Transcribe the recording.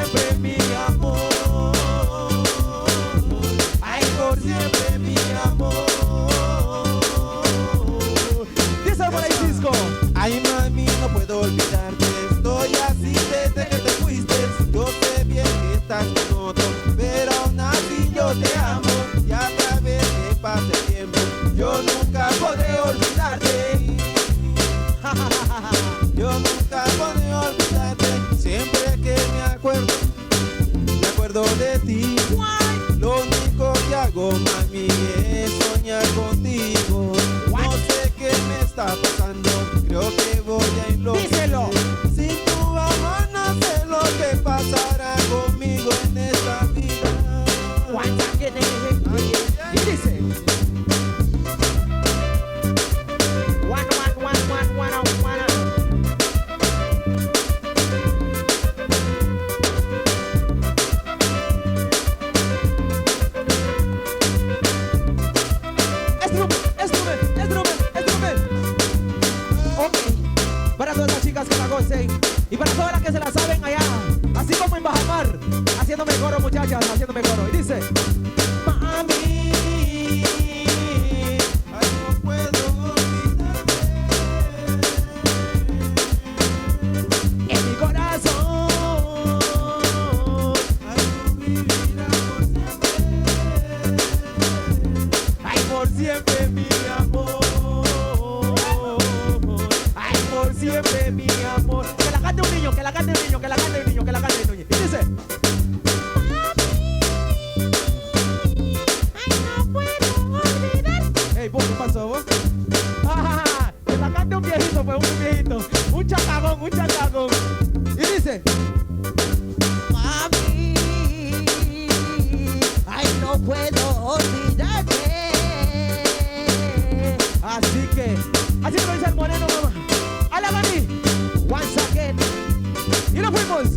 siempre mi amor. Ay, por siempre mi amor. Dice por ahí, Cisco. Ay, mami, no puedo olvidarte. Estoy así desde que te fuiste. Yo sé bien que estás con otro, pero aún así yo te amo. Y a través que pase el tiempo, yo nunca podré olvidarte. Yo nunca podré olvidarte. Siempre que me acuerdo de ti. Lo único que hago, mami, es soñar contigo. No sé qué me está pasando, creo que voy a enloquecer. Díselo. Sin tu amor no sé lo que pasará conmigo en esta vida. Y dice. Ok, para todas las chicas que la gocen y para todas las que se la saben allá, así como en Bajamar, haciéndome coro, muchachas, haciéndome coro. Y dice, Mami, ay, no puedo olvidarte. en mi corazón, Ay, tú vivirás por siempre mi amor. ay, por siempre mi amor. Que la cante un niño, que la cante un niño, que la cante un niño, que la cante un niño. Y dice, hey, vos, ¿qué pasó vos? Ah, que la cante un viejito, pues un viejito. Un chacagón, un chacagón. Y dice, Mami, ay, no puedo olvidarte. así que, así lo dice el moreno, mamá. A la mani, once again. Y nos fuimos.